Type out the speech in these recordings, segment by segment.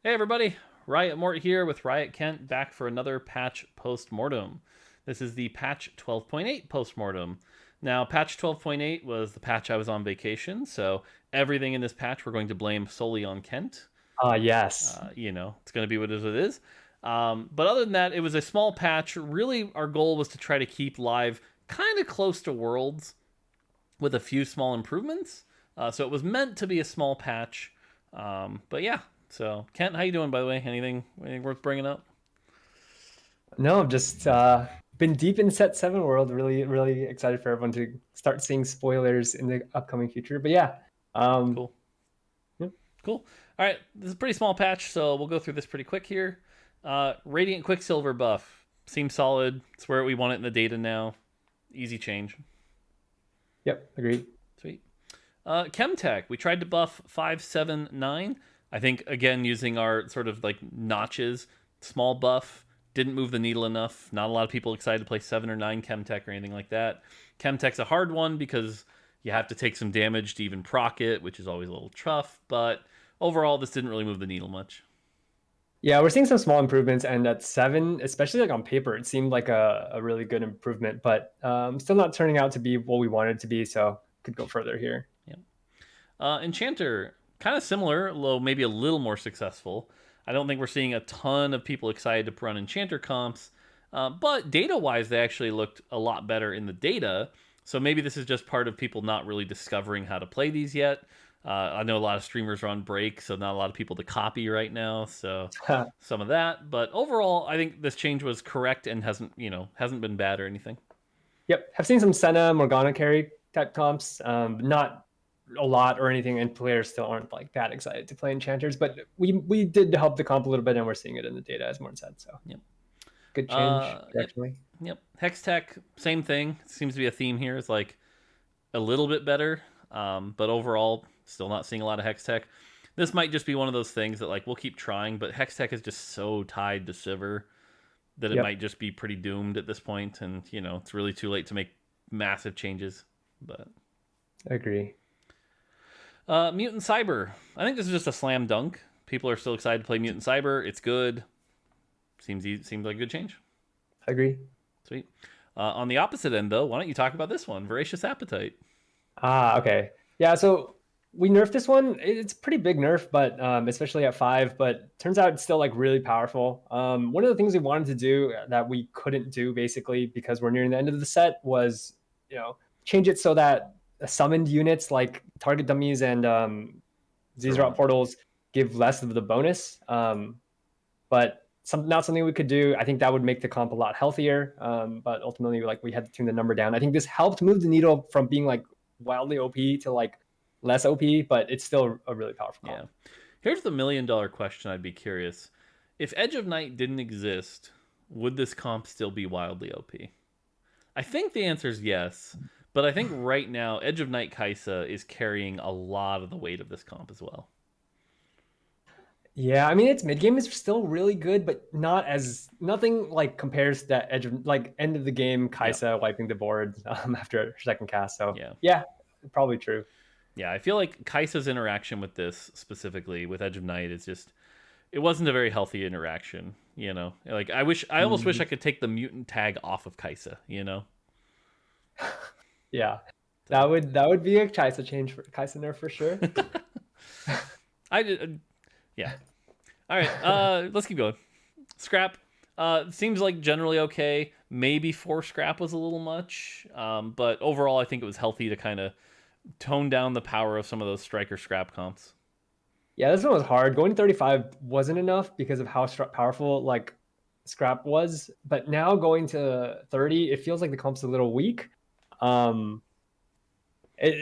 Hey everybody, Riot Mort here with Riot Kent back for another patch post-mortem. This is the patch 12.8 post-mortem. Now, patch 12.8 was the patch I was on vacation, so everything in this patch we're going to blame solely on Kent. Yes. It's going to be what it is. But other than that, it was a small patch. Really, our goal was to try to keep live kind of close to Worlds with a few small improvements. So it was meant to be a small patch. But yeah, so Kent, how you doing? By the way, anything worth bringing up? No, just been deep in Set 7 world. Really, really excited for everyone to start seeing spoilers in the upcoming future. But yeah, um, Cool, yeah, cool. All right, this is a pretty small patch, so we'll go through this pretty quick here. Radiant Quicksilver buff seems solid. It's where we want it in the data now. Easy change. yep, agreed. Sweet. Chemtech. We tried to buff 579. I think again using our sort of like notches, small buff didn't move the needle enough. Not a lot of people excited to play 7 or 9 Chemtech or anything like that. Chemtech's a hard one because you have to take some damage to even proc it, which is always a little tough. But overall, this didn't really move the needle much. Yeah, we're seeing some small improvements, and at 7, especially like on paper, it seemed like a really good improvement, but still not turning out to be what we wanted it to be. So could go further here. Yeah. Enchanter, kind of similar, though maybe a little more successful. I don't think we're seeing a ton of people excited to run Enchanter comps, but data-wise, they actually looked a lot better in the data. So maybe this is just part of people not really discovering how to play these yet. I know a lot of streamers are on break, so not a lot of people to copy right now. So some of that, but overall, I think this change was correct and hasn't been bad or anything. Yep, have seen some Senna, Morgana carry type comps, not a lot or anything, and players still aren't like that excited to play enchanters. But we did help the comp a little bit, and we're seeing it in the data, as Morton said. So Yep. good change Yep. directionally. Yep. Hex Tech, same thing. Seems to be a theme here. It's like a little bit better, but overall, still not seeing a lot of Hex Tech. This might just be one of those things that like we'll keep trying, but Hex Tech is just so tied to Sivir that it might Yep, just be pretty doomed at this point, and it's really too late to make massive changes. But I agree. Mutant Cyber, I think this is just a slam dunk. People are still excited to play Mutant Cyber. It's good. Seems like a good change. I agree. Sweet. On the opposite end, though, why don't you talk about this one, Voracious Appetite? Okay. Yeah, so we nerfed this one. It's a pretty big nerf, but especially at 5. But turns out it's still like really powerful. One of the things we wanted to do that we couldn't do basically because we're nearing the end of the set was, change it so that summoned units like target dummies and Zero. Zerot portals give less of the bonus. But not something we could do. I think that would make the comp a lot healthier. But ultimately, like we had to tune the number down. I think this helped move the needle from being like wildly OP to like less OP, but it's still a really powerful Yeah. comp. Here's the $1 million question. I'd be curious. If Edge of Night didn't exist, would this comp still be wildly OP? I think the answer is yes, but I think right now Edge of Night Kaisa is carrying a lot of the weight of this comp as well. Yeah, I mean its mid game is still really good, but nothing like compares to that edge of like end of the game Yeah. Kaisa wiping the board after her second cast. So Yeah. yeah, probably true. Yeah, I feel like Kaisa's interaction with this specifically with Edge of Night is just it wasn't a very healthy interaction, Like I almost wish I Mhm. could take the mutant tag off of Kaisa. Yeah, So that would be a Kaisa change for Kaisa nerf for sure. I did yeah. All right, let's keep going. Scrap seems like generally okay. Maybe 4 scrap was a little much, but overall I think it was healthy to kind of tone down the power of some of those striker scrap comps. Yeah, this one was hard. Going to 35 wasn't enough because of how powerful like scrap was, but now going to 30, it feels like the comp's a little weak. Um,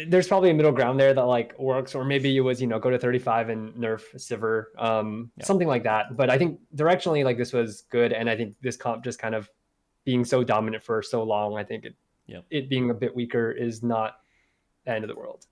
there's probably a middle ground there that like works, or maybe it was go to 35 and nerf Sivir, Yeah, something like that. But I think directionally like this was good, and I think this comp just kind of being so dominant for so long, I think yeah. it being a bit weaker is not the end of the world.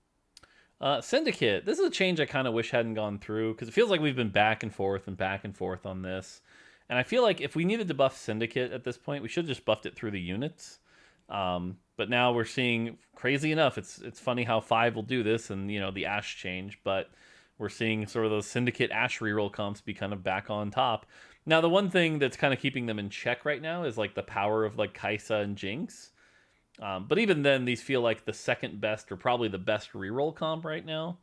Syndicate. This is a change I kind of wish hadn't gone through because it feels like we've been back and forth and back and forth on this. And I feel like if we needed to buff Syndicate at this point, we should have just buffed it through the units. But now we're seeing crazy enough. It's funny how 5 will do this and the Ash change, but we're seeing sort of those Syndicate Ash reroll comps be kind of back on top. Now, the one thing that's kind of keeping them in check right now is like the power of like Kai'Sa and Jinx. But even then, these feel like the second best or probably the best reroll comp right now.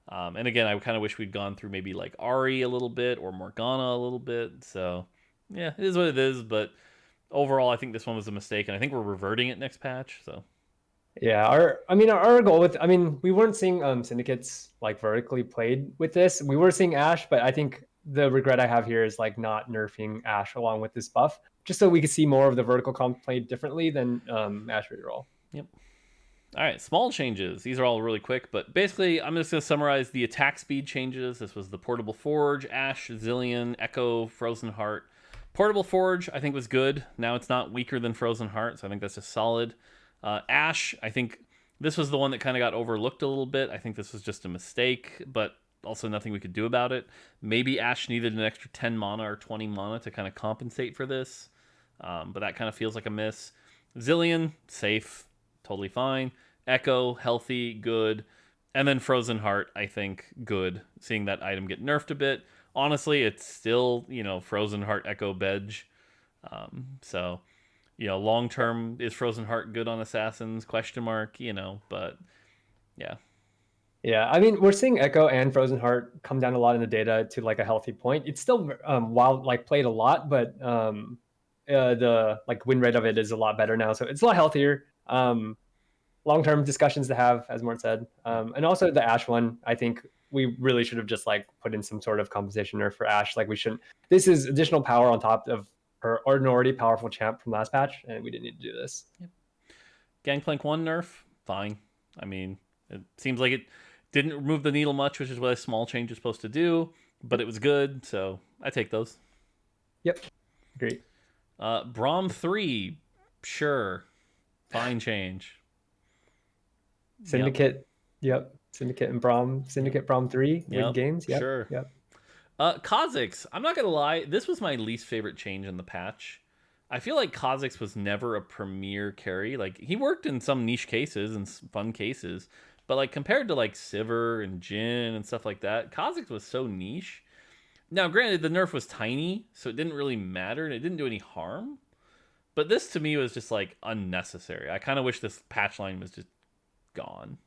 And again, I kind of wish we'd gone through maybe like Ari a little bit or Morgana a little bit. So yeah, it is what it is. But overall, I think this one was a mistake, and I think we're reverting it next patch. So Yeah, our goal with, we weren't seeing syndicates like vertically played with this. We were seeing Ash, but I think the regret I have here is like not nerfing Ash along with this buff, just so we could see more of the vertical comp played differently than Ash reroll. yep. All right, small changes. These are all really quick, but basically, I'm just going to summarize the attack speed changes. This was the Portable Forge, Ash, Zillion, Echo, Frozen Heart. Portable Forge, I think, was good. Now it's not weaker than Frozen Heart, so I think that's just solid. Ash, I think this was the one that kind of got overlooked a little bit. I think this was just a mistake, but also nothing we could do about it. Maybe Ash needed an extra 10 mana or 20 mana to kind of compensate for this, but that kind of feels like a miss. Zillion, safe, totally fine. Echo, healthy, good. And then Frozen Heart, I think, good. Seeing that item get nerfed a bit. Honestly, it's still, Frozen Heart, Echo, Bedge. So, long term, is Frozen Heart good on Assassins? Question mark, but yeah. Yeah, we're seeing Echo and Frozen Heart come down a lot in the data to like a healthy point. It's still wild, like played a lot, but the like win rate of it is a lot better now, so it's a lot healthier. Long-term discussions to have, as Mort said, and also the Ash one. I think we really should have just like put in some sort of compensation nerf for Ash. Like we shouldn't. This is additional power on top of her already powerful champ from last patch, and we didn't need to do this. Yep. Gangplank 1 nerf, fine. It seems like it didn't remove the needle much, which is what a small change is supposed to do, but it was good, so I take those. Yep, great. Braum 3, sure, fine change. Syndicate, yep. Syndicate and Braum, Syndicate Braum 3 win games. Yep. Sure. Yep. Kha'Zix, I'm not gonna lie, this was my least favorite change in the patch. I feel like Kha'Zix was never a premier carry. Like he worked in some niche cases and fun cases, but like compared to like Sivir and Jhin and stuff like that, Kha'Zix was so niche. Now, granted, the nerf was tiny, so it didn't really matter and it didn't do any harm. But this to me was just like unnecessary. I kind of wish this patch line was just gone.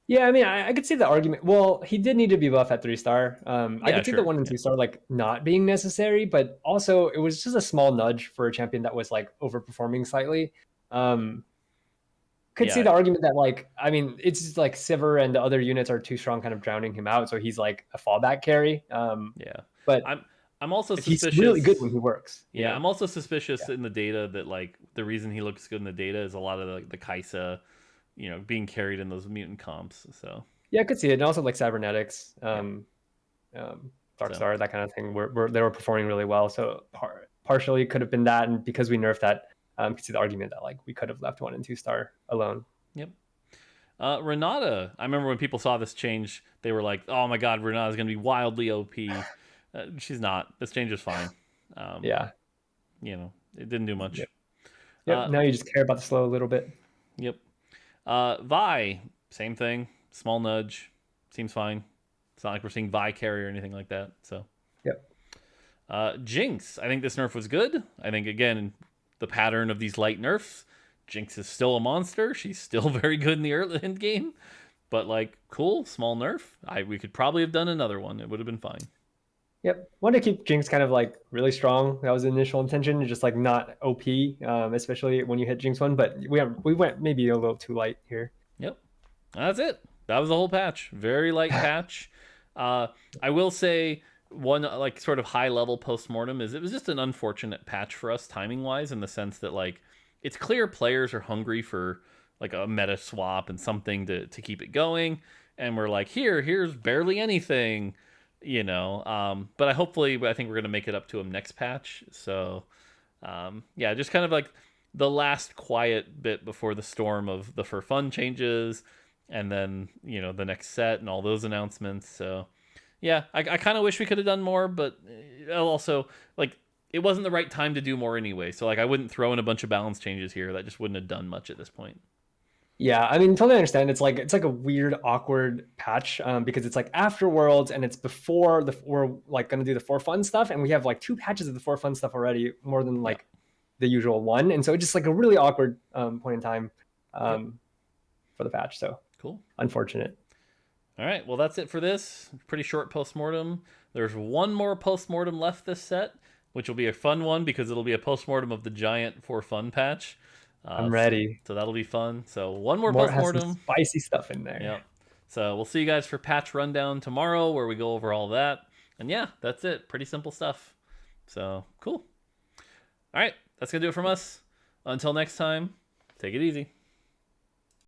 Yeah, I could see the argument. Well, he did need to be buff at 3-star. I could see the 1 and 2-star like not being necessary, but also it was just a small nudge for a champion that was like overperforming slightly. Could see the argument that like, it's just like Sivir and the other units are too strong, kind of drowning him out, so he's like a fallback carry. But I'm also suspicious. He's really good when he works. Yeah, I'm also suspicious in the data that like the reason he looks good in the data is a lot of the Kai'Sa, being carried in those mutant comps. So yeah, I could see it, and also like cybernetics, Darkstar, that kind of thing. They were performing really well. So partially could have been that, and because we nerfed that, could see the argument that like we could have left 1 and 2-star alone. Yep. Renata, I remember when people saw this change, they were like, "Oh my God, Renata's going to be wildly OP." She's not. This change is fine. It didn't do much. Yep. Now you just care about the slow a little bit. Yep. Vi, same thing. Small nudge. Seems fine. It's not like we're seeing Vi carry or anything like that. So. Yep. Jinx, I think this nerf was good. I think, again, the pattern of these light nerfs, Jinx is still a monster. She's still very good in the early end game. But, like, cool, small nerf. We could probably have done another one. It would have been fine. Yep. Want to keep Jinx kind of like really strong. That was the initial intention, just like not OP, especially when you hit Jinx 1. But we went maybe a little too light here. Yep. That's it. That was the whole patch. Very light patch. I will say one like sort of high level post-mortem is it was just an unfortunate patch for us timing wise, in the sense that like it's clear players are hungry for like a meta swap and something to keep it going. And we're like, here's barely anything. But I think we're going to make it up to him next patch. So, just kind of like the last quiet bit before the storm of the for fun changes, and then, the next set and all those announcements. So, yeah, I kind of wish we could have done more, but also, like, it wasn't the right time to do more anyway. So, like, I wouldn't throw in a bunch of balance changes here. That just wouldn't have done much at this point. Yeah, I mean, totally understand. It's like a weird, awkward patch because it's like after Worlds and it's before we're like gonna do the for fun stuff, and we have like two patches of the for fun stuff already, more than Yeah. like the usual one, and so it's just like a really awkward point in time Yep. for the patch. So Cool. unfortunate. All right, well, that's it for this. Pretty short postmortem. There's one more postmortem left this set, which will be a fun one because it'll be a postmortem of the giant for fun patch. I'm ready. So that'll be fun. So one more Mort has some postmortem. spicy stuff in there. Yep. So we'll see you guys for patch rundown tomorrow where we go over all that. And yeah, that's it. Pretty simple stuff. So cool. All right, that's going to do it from us. Until next time, take it easy.